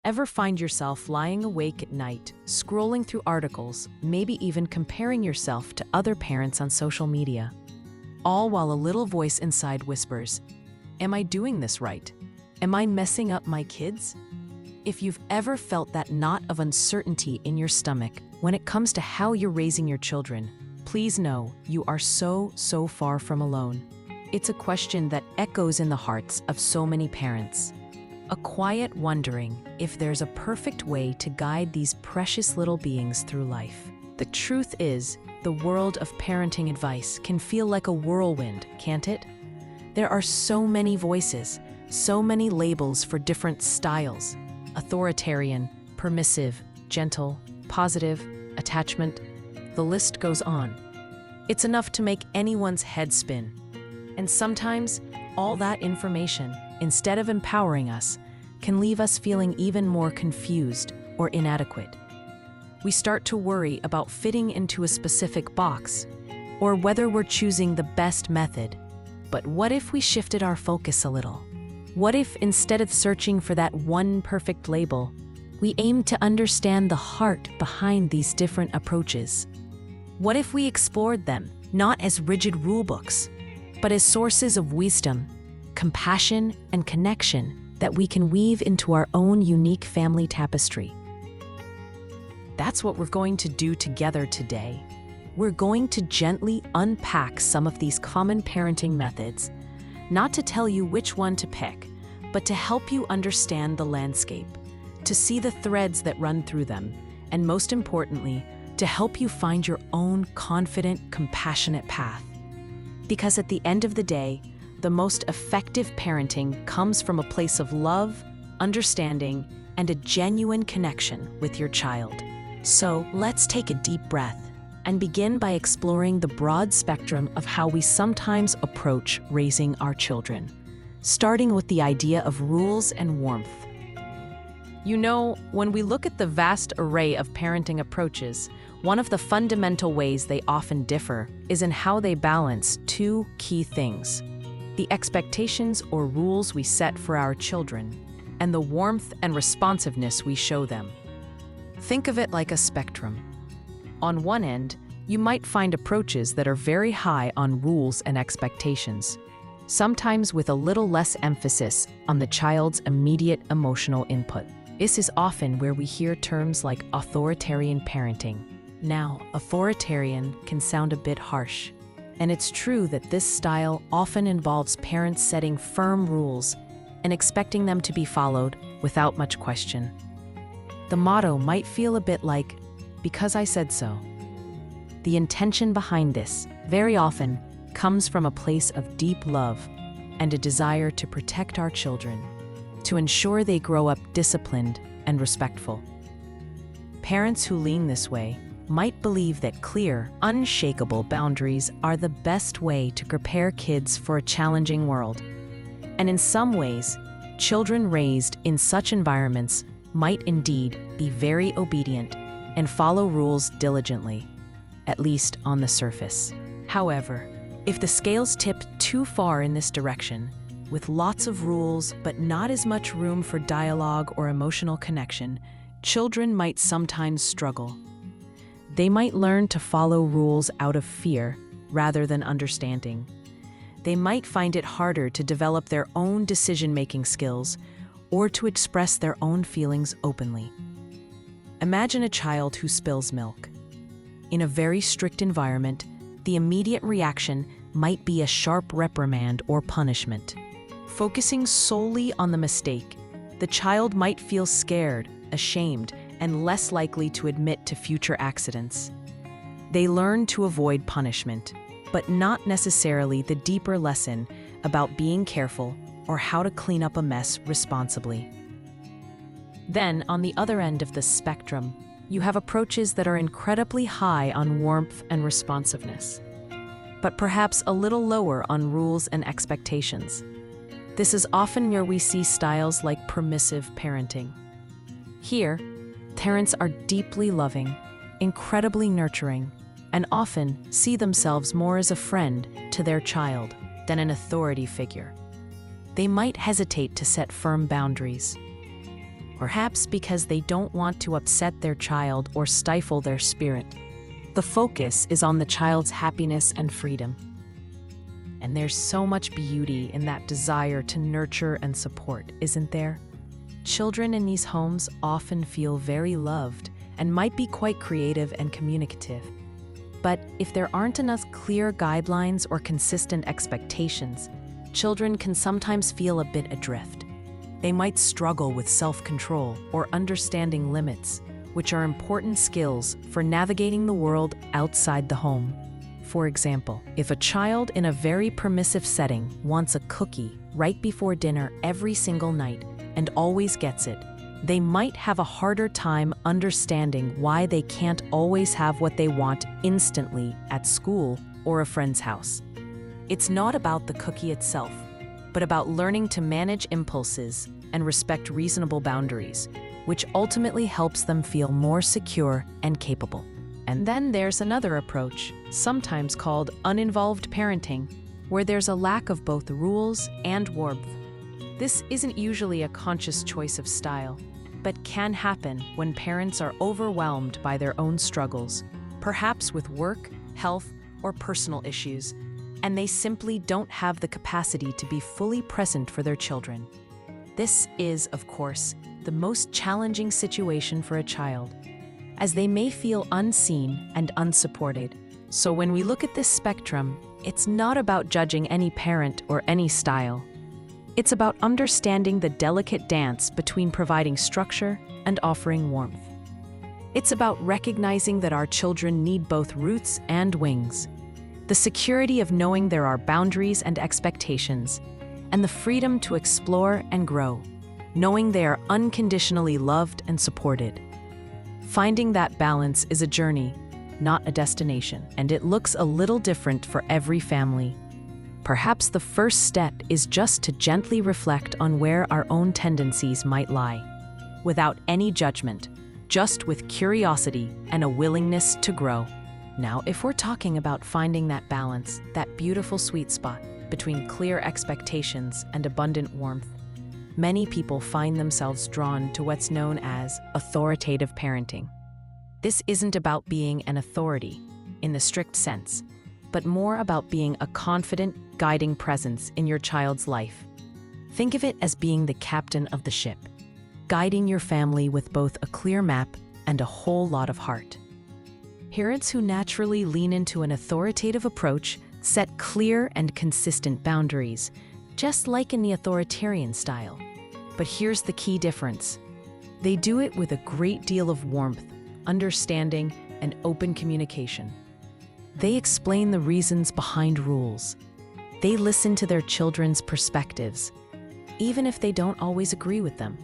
Ever find yourself lying awake at night, scrolling through articles, maybe even comparing yourself to other parents on social media? All while a little voice inside whispers, "Am I doing this right? Am I messing up my kids?" If you've ever felt that knot of uncertainty in your stomach when it comes to how you're raising your children, please know you are so far from alone. It's a question that echoes in the hearts of so many parents. A quiet wondering if there's a perfect way to guide these precious little beings through life. The truth is, the world of parenting advice can feel like a whirlwind, can't it? There are so many voices, so many labels for different styles: authoritarian, permissive, gentle, positive, attachment. The list goes on. It's enough to make anyone's head spin. And sometimes, all that information, instead of empowering us, can leave us feeling even more confused or inadequate. We start to worry about fitting into a specific box, or whether we're choosing the best method. But what if we shifted our focus a little? What if, instead of searching for that one perfect label, we aimed to understand the heart behind these different approaches? What if we explored them, not as rigid rulebooks, but as sources of wisdom, compassion, and connection that we can weave into our own unique family tapestry? That's what we're going to do together today. We're going to gently unpack some of these common parenting methods, not to tell you which one to pick, but to help you understand the landscape, to see the threads that run through them, and most importantly, to help you find your own confident, compassionate path. Because at the end of the day, the most effective parenting comes from a place of love, understanding, and a genuine connection with your child. So let's take a deep breath and begin by exploring the broad spectrum of how we sometimes approach raising our children, starting with the idea of rules and warmth. You know, when we look at the vast array of parenting approaches, one of the fundamental ways they often differ is in how they balance two key things: the expectations or rules we set for our children, and the warmth and responsiveness we show them. Think of it like a spectrum. On one end, you might find approaches that are very high on rules and expectations, sometimes with a little less emphasis on the child's immediate emotional input. This is often where we hear terms like authoritarian parenting. Now, authoritarian can sound a bit harsh, and it's true that this style often involves parents setting firm rules and expecting them to be followed without much question. The motto might feel a bit like, "Because I said so." The intention behind this, very often, comes from a place of deep love and a desire to protect our children, to ensure they grow up disciplined and respectful. Parents who lean this way might believe that clear, unshakable boundaries are the best way to prepare kids for a challenging world. And in some ways, children raised in such environments might indeed be very obedient and follow rules diligently, at least on the surface. However, if the scales tip too far in this direction, with lots of rules but not as much room for dialogue or emotional connection, children might sometimes struggle. They might learn to follow rules out of fear rather than understanding. They might find it harder to develop their own decision-making skills or to express their own feelings openly. Imagine a child who spills milk. In a very strict environment, the immediate reaction might be a sharp reprimand or punishment. Focusing solely on the mistake, the child might feel scared, ashamed, and less likely to admit to future accidents. They learn to avoid punishment, but not necessarily the deeper lesson about being careful or how to clean up a mess responsibly. Then, on the other end of the spectrum, you have approaches that are incredibly high on warmth and responsiveness, but perhaps a little lower on rules and expectations. This is often where we see styles like permissive parenting. Here, parents are deeply loving, incredibly nurturing, and often see themselves more as a friend to their child than an authority figure. They might hesitate to set firm boundaries. perhaps because they don't want to upset their child or stifle their spirit. The focus is on the child's happiness and freedom. And there's so much beauty in that desire to nurture and support, isn't there? Children in these homes often feel very loved and might be quite creative and communicative. But if there aren't enough clear guidelines or consistent expectations, children can sometimes feel a bit adrift. They might struggle with self-control or understanding limits, which are important skills for navigating the world outside the home. For example, if a child in a very permissive setting wants a cookie right before dinner every single night and always gets it, they might have a harder time understanding why they can't always have what they want instantly at school or a friend's house. It's not about the cookie itself, but about learning to manage impulses and respect reasonable boundaries, which ultimately helps them feel more secure and capable. And then there's another approach, sometimes called uninvolved parenting, where there's a lack of both rules and warmth. This isn't usually a conscious choice of style, but can happen when parents are overwhelmed by their own struggles, perhaps with work, health, or personal issues, and they simply don't have the capacity to be fully present for their children. This is, of course, the most challenging situation for a child, as they may feel unseen and unsupported. So when we look at this spectrum, it's not about judging any parent or any style. It's about understanding the delicate dance between providing structure and offering warmth. It's about recognizing that our children need both roots and wings, the security of knowing there are boundaries and expectations, and the freedom to explore and grow, knowing they are unconditionally loved and supported. Finding that balance is a journey, not a destination, and it looks a little different for every family. Perhaps the first step is just to gently reflect on where our own tendencies might lie, without any judgment, just with curiosity and a willingness to grow. Now, if we're talking about finding that balance, that beautiful sweet spot between clear expectations and abundant warmth, many people find themselves drawn to what's known as authoritative parenting. This isn't about being an authority in the strict sense, but more about being a confident, guiding presence in your child's life. Think of it as being the captain of the ship, guiding your family with both a clear map and a whole lot of heart. Parents who naturally lean into an authoritative approach set clear and consistent boundaries, just like in the authoritarian style. But here's the key difference. They do it with a great deal of warmth, understanding, and open communication. They explain the reasons behind rules. They listen to their children's perspectives, even if they don't always agree with them.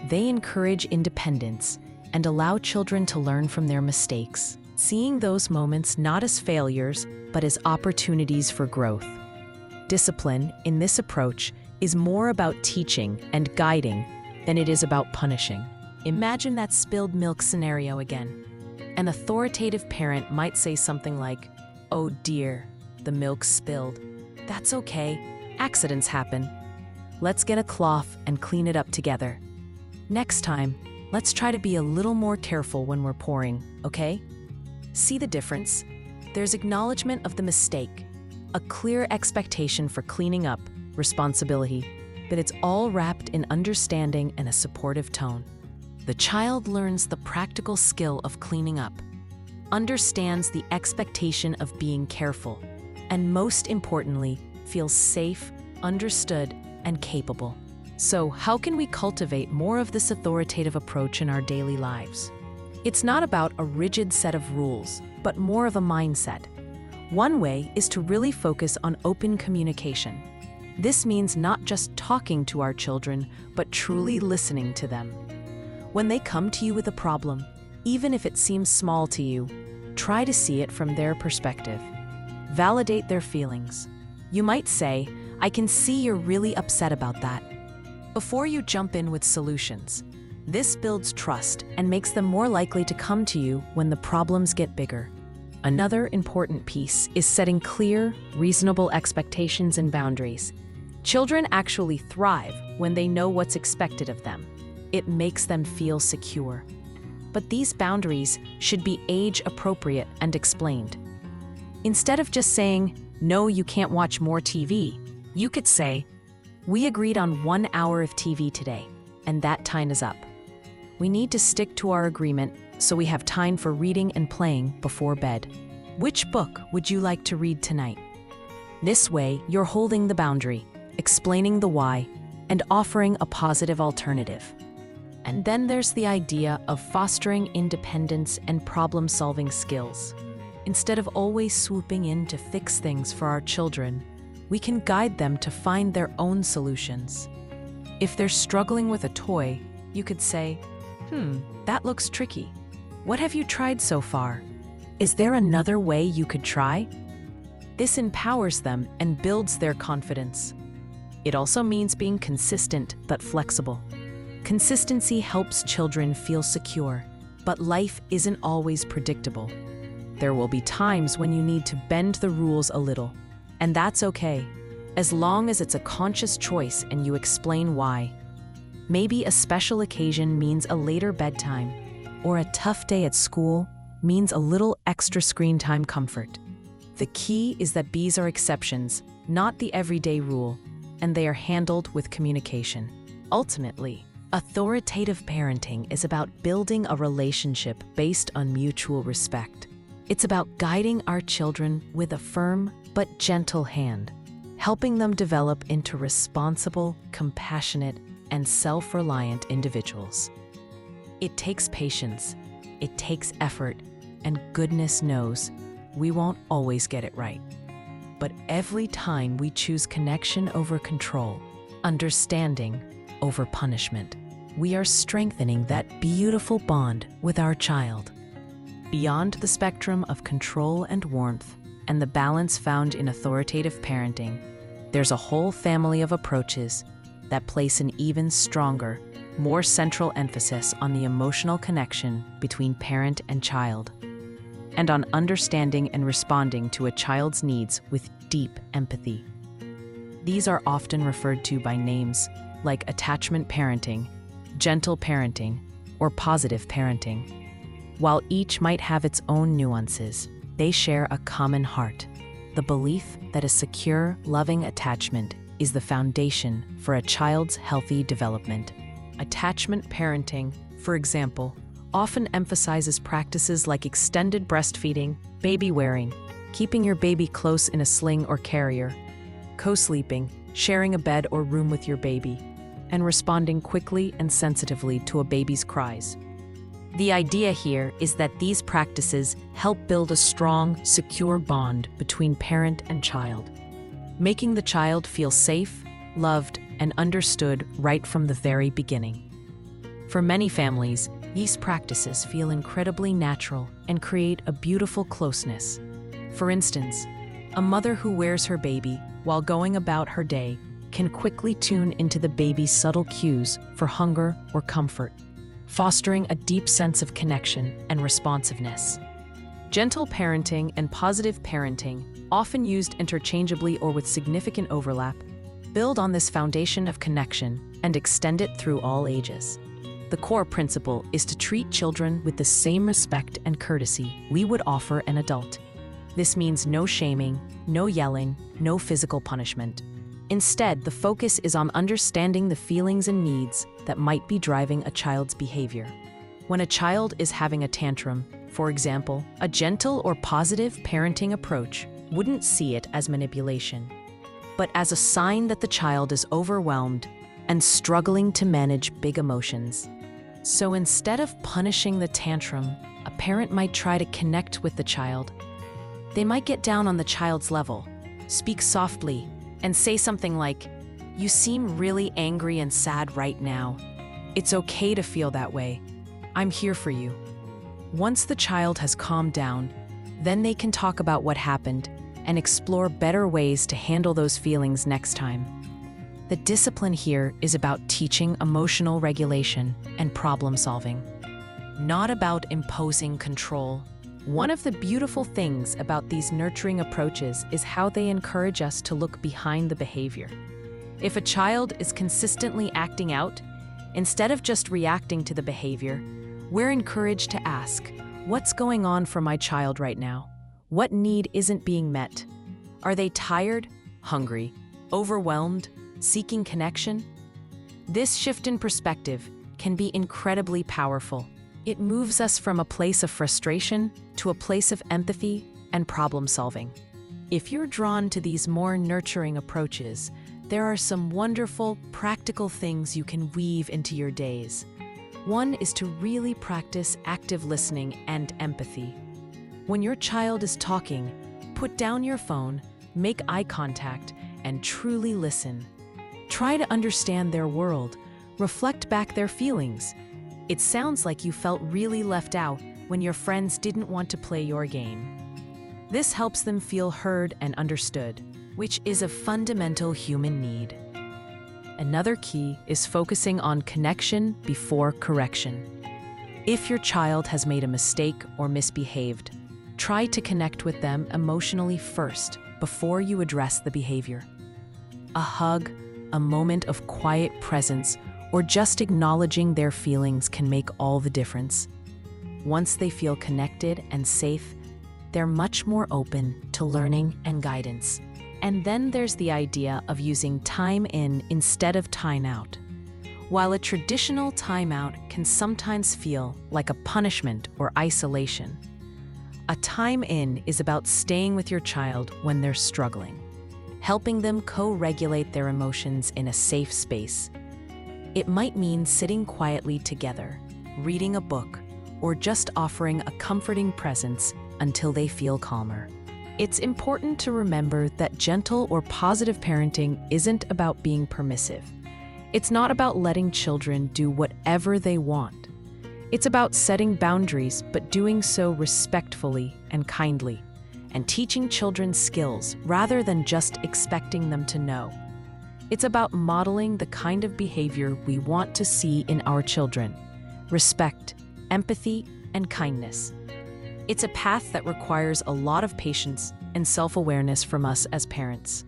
They encourage independence and allow children to learn from their mistakes, seeing those moments not as failures, but as opportunities for growth. Discipline, in this approach, is more about teaching and guiding than it is about punishing. Imagine that spilled milk scenario again. An authoritative parent might say something like, "Oh dear, the milk spilled. That's okay, accidents happen. Let's get a cloth and clean it up together. Next time, let's try to be a little more careful when we're pouring, okay?" See the difference? There's acknowledgement of the mistake, a clear expectation for cleaning up, responsibility, but it's all wrapped in understanding and a supportive tone. The child learns the practical skill of cleaning up, understands the expectation of being careful, and most importantly, feels safe, understood, and capable. So, how can we cultivate more of this authoritative approach in our daily lives? It's not about a rigid set of rules, but more of a mindset. One way is to really focus on open communication. This means not just talking to our children, but truly listening to them. When they come to you with a problem, even if it seems small to you, try to see it from their perspective. Validate their feelings. You might say, "I can see you're really upset about that," before you jump in with solutions. This builds trust and makes them more likely to come to you when the problems get bigger. Another important piece is setting clear, reasonable expectations and boundaries. Children actually thrive when they know what's expected of them. It makes them feel secure. But these boundaries should be age-appropriate and explained. Instead of just saying, "No, you can't watch more TV," you could say, "We agreed on 1 hour of TV today, and that time is up. We need to stick to our agreement so we have time for reading and playing before bed. Which book would you like to read tonight?" This way, you're holding the boundary, explaining the why, and offering a positive alternative. And then there's the idea of fostering independence and problem-solving skills. Instead of always swooping in to fix things for our children, we can guide them to find their own solutions. If they're struggling with a toy, you could say, "That looks tricky. What have you tried so far? Is there another way you could try?" This empowers them and builds their confidence. It also means being consistent but flexible. Consistency helps children feel secure, but life isn't always predictable. There will be times when you need to bend the rules a little, and that's okay, as long as it's a conscious choice and you explain why. Maybe a special occasion means a later bedtime, or a tough day at school means a little extra screen time comfort. The key is that these are exceptions, not the everyday rule, and they are handled with communication. Ultimately, authoritative parenting is about building a relationship based on mutual respect. It's about guiding our children with a firm but gentle hand, helping them develop into responsible, compassionate, and self-reliant individuals. It takes patience, it takes effort, and goodness knows we won't always get it right. But every time we choose connection over control, understanding over punishment, we are strengthening that beautiful bond with our child. Beyond the spectrum of control and warmth and the balance found in authoritative parenting, there's a whole family of approaches that place an even stronger, more central emphasis on the emotional connection between parent and child, and on understanding and responding to a child's needs with deep empathy. These are often referred to by names like attachment parenting, gentle parenting, or positive parenting. While each might have its own nuances, they share a common heart: the belief that a secure, loving attachment is the foundation for a child's healthy development. Attachment parenting, for example, often emphasizes practices like extended breastfeeding, baby wearing, keeping your baby close in a sling or carrier, co-sleeping, sharing a bed or room with your baby, and responding quickly and sensitively to a baby's cries. The idea here is that these practices help build a strong, secure bond between parent and child, making the child feel safe, loved, and understood right from the very beginning. For many families, these practices feel incredibly natural and create a beautiful closeness. For instance, a mother who wears her baby while going about her day can quickly tune into the baby's subtle cues for hunger or comfort, fostering a deep sense of connection and responsiveness. Gentle parenting and positive parenting, often used interchangeably or with significant overlap, build on this foundation of connection and extend it through all ages. The core principle is to treat children with the same respect and courtesy we would offer an adult. This means no shaming, no yelling, no physical punishment. Instead, the focus is on understanding the feelings and needs that might be driving a child's behavior. When a child is having a tantrum, for example, a gentle or positive parenting approach wouldn't see it as manipulation, but as a sign that the child is overwhelmed and struggling to manage big emotions. So instead of punishing the tantrum, a parent might try to connect with the child. They might get down on the child's level, speak softly, and say something like, "You seem really angry and sad right now. It's okay to feel that way. I'm here for you." Once the child has calmed down, then they can talk about what happened and explore better ways to handle those feelings next time. The discipline here is about teaching emotional regulation and problem solving, not about imposing control. One of the beautiful things about these nurturing approaches is how they encourage us to look behind the behavior. If a child is consistently acting out, Instead of just reacting to the behavior, we're encouraged to ask, what's going on for my child right now? What need isn't being met? Are they tired, hungry, overwhelmed, seeking connection? This shift in perspective can be incredibly powerful. It moves us from a place of frustration to a place of empathy and problem solving. If you're drawn to these more nurturing approaches, there are some wonderful, practical things you can weave into your days. One is to really practice active listening and empathy. When your child is talking, put down your phone, make eye contact, and truly listen. Try to understand their world, reflect back their feelings. It sounds like you felt really left out when your friends didn't want to play your game. This helps them feel heard and understood, which is a fundamental human need. Another key is focusing on connection before correction. If your child has made a mistake or misbehaved, try to connect with them emotionally first before you address the behavior. A hug, a moment of quiet presence, or just acknowledging their feelings can make all the difference. Once they feel connected and safe, they're much more open to learning and guidance. And then there's the idea of using time in instead of time out. While a traditional timeout can sometimes feel like a punishment or isolation, a time in is about staying with your child when they're struggling, helping them co-regulate their emotions in a safe space. It might mean sitting quietly together, reading a book, or just offering a comforting presence until they feel calmer. It's important to remember that gentle or positive parenting isn't about being permissive. It's not about letting children do whatever they want. It's about setting boundaries, but doing so respectfully and kindly, and teaching children skills rather than just expecting them to know. It's about modeling the kind of behavior we want to see in our children: respect, empathy, and kindness. It's a path that requires a lot of patience and self-awareness from us as parents.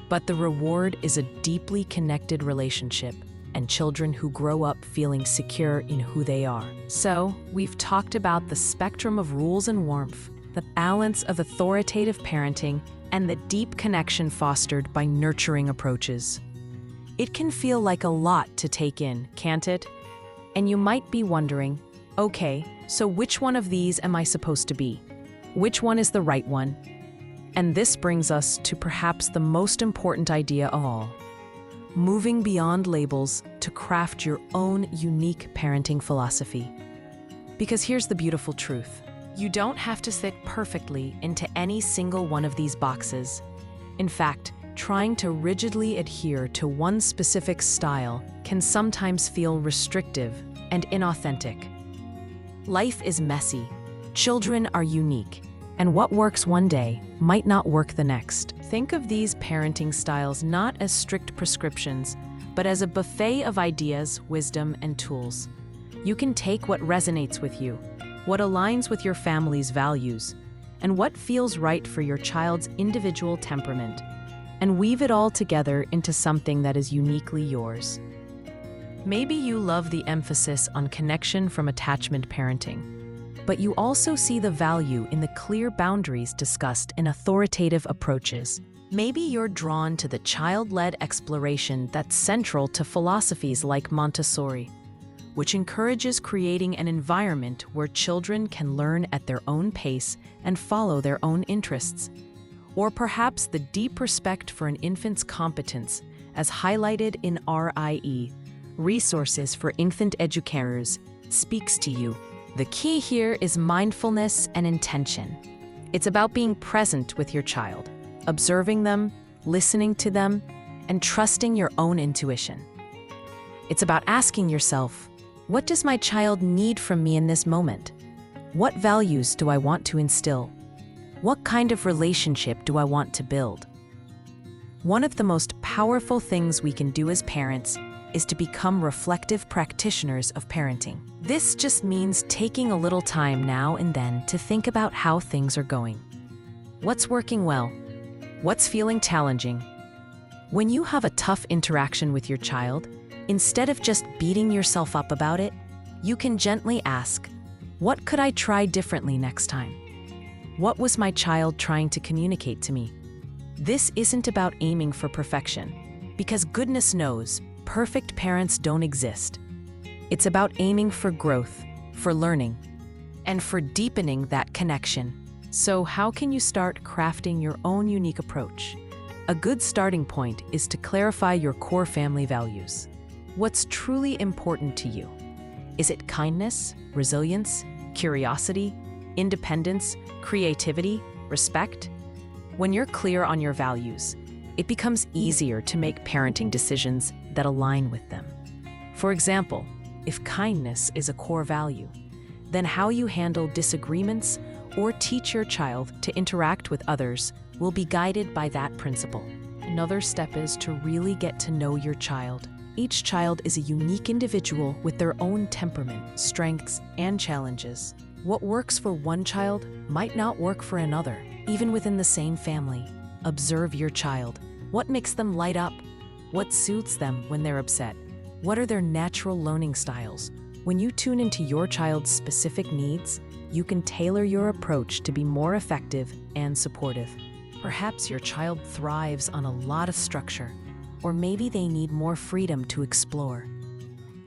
But the reward is a deeply connected relationship and children who grow up feeling secure in who they are. So, we've talked about the spectrum of rules and warmth, the balance of authoritative parenting, and the deep connection fostered by nurturing approaches. It can feel like a lot to take in, can't it? And you might be wondering, okay, so which one of these am I supposed to be? Which one is the right one? And this brings us to perhaps the most important idea of all: moving beyond labels to craft your own unique parenting philosophy. Because here's the beautiful truth: you don't have to fit perfectly into any single one of these boxes. In fact, trying to rigidly adhere to one specific style can sometimes feel restrictive and inauthentic. Life is messy, children are unique, and what works one day might not work the next. Think of these parenting styles not as strict prescriptions, but as a buffet of ideas, wisdom, and tools. You can take what resonates with you, what aligns with your family's values, and what feels right for your child's individual temperament, and weave it all together into something that is uniquely yours. Maybe you love the emphasis on connection from attachment parenting, but you also see the value in the clear boundaries discussed in authoritative approaches. Maybe you're drawn to the child-led exploration that's central to philosophies like Montessori, which encourages creating an environment where children can learn at their own pace and follow their own interests. Or perhaps the deep respect for an infant's competence, as highlighted in RIE, Resources for Infant Educators, speaks to you. The key here is mindfulness and intention. It's about being present with your child, observing them, listening to them, and trusting your own intuition. It's about asking yourself, what does my child need from me in this moment? What values do I want to instill? What kind of relationship do I want to build? One of the most powerful things we can do as parents is to become reflective practitioners of parenting. This just means taking a little time now and then to think about how things are going. What's working well? What's feeling challenging? When you have a tough interaction with your child, Instead of just beating yourself up about it, you can gently ask, what could I try differently next time? What was my child trying to communicate to me? This isn't about aiming for perfection, because goodness knows, perfect parents don't exist. It's about aiming for growth, for learning, and for deepening that connection. So how can you start crafting your own unique approach? A good starting point is to clarify your core family values. What's truly important to you? Is it kindness, resilience, curiosity, independence, creativity, respect? When you're clear on your values, it becomes easier to make parenting decisions that align with them. For example, if kindness is a core value, then how you handle disagreements or teach your child to interact with others will be guided by that principle. Another step is to really get to know your child. Each child is a unique individual with their own temperament, strengths, and challenges. What works for one child might not work for another, even within the same family. Observe your child. What makes them light up? What suits them when they're upset? What are their natural learning styles? When you tune into your child's specific needs, you can tailor your approach to be more effective and supportive. Perhaps your child thrives on a lot of structure, or maybe they need more freedom to explore.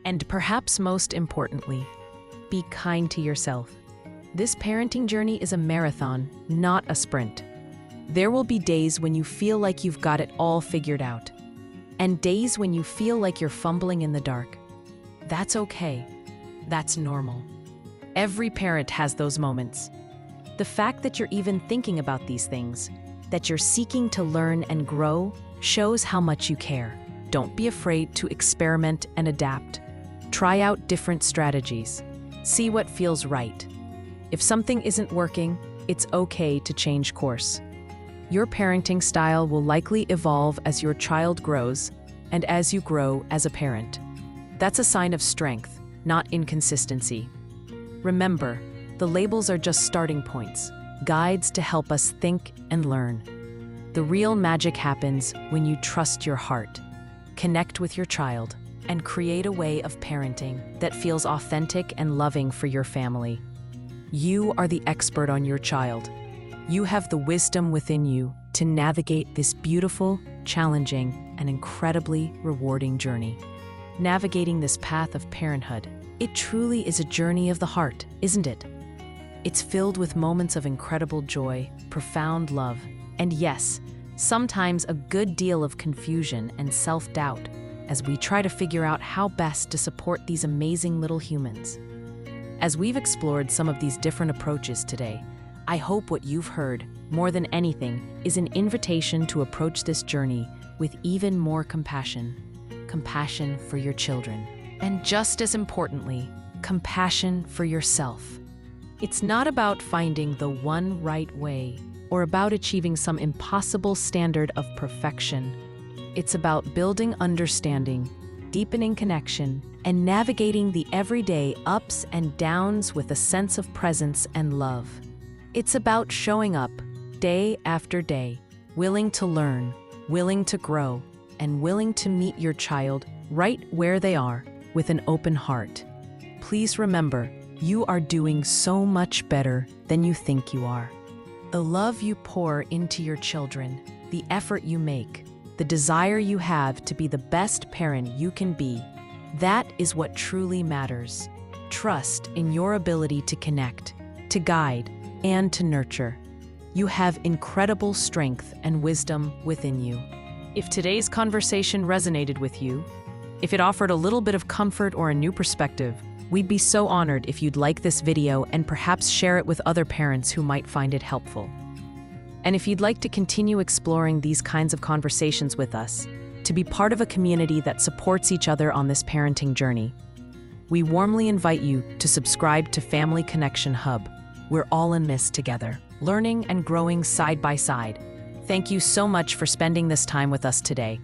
And perhaps most importantly, be kind to yourself. This parenting journey is a marathon, not a sprint. There will be days when you feel like you've got it all figured out, and days when you feel like you're fumbling in the dark. That's okay. That's normal. Every parent has those moments. The fact that you're even thinking about these things, that you're seeking to learn and grow, shows how much you care. Don't be afraid to experiment and adapt. Try out different strategies. See what feels right. If something isn't working, it's okay to change course. Your parenting style will likely evolve as your child grows and as you grow as a parent. That's a sign of strength, not inconsistency. Remember, the labels are just starting points, guides to help us think and learn. The real magic happens when you trust your heart, connect with your child, and create a way of parenting that feels authentic and loving for your family. You are the expert on your child. You have the wisdom within you to navigate this beautiful, challenging, and incredibly rewarding journey. Navigating this path of parenthood, it truly is a journey of the heart, isn't it? It's filled with moments of incredible joy, profound love, and yes, sometimes a good deal of confusion and self-doubt as we try to figure out how best to support these amazing little humans. As we've explored some of these different approaches today, I hope what you've heard, more than anything, is an invitation to approach this journey with even more compassion. Compassion for your children. And just as importantly, compassion for yourself. It's not about finding the one right way or about achieving some impossible standard of perfection. It's about building understanding, deepening connection, and navigating the everyday ups and downs with a sense of presence and love. It's about showing up day after day, willing to learn, willing to grow, and willing to meet your child right where they are with an open heart. Please remember, you are doing so much better than you think you are. The love you pour into your children, the effort you make, the desire you have to be the best parent you can be, that is what truly matters. Trust in your ability to connect, to guide, and to nurture. You have incredible strength and wisdom within you. If today's conversation resonated with you, if it offered a little bit of comfort or a new perspective, we'd be so honored if you'd like this video and perhaps share it with other parents who might find it helpful. And if you'd like to continue exploring these kinds of conversations with us, to be part of a community that supports each other on this parenting journey, we warmly invite you to subscribe to Family Connection Hub. We're all in this together, learning and growing side by side. Thank you so much for spending this time with us today.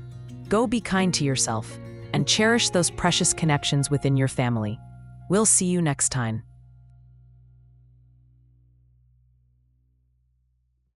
Go be kind to yourself and cherish those precious connections within your family. We'll see you next time.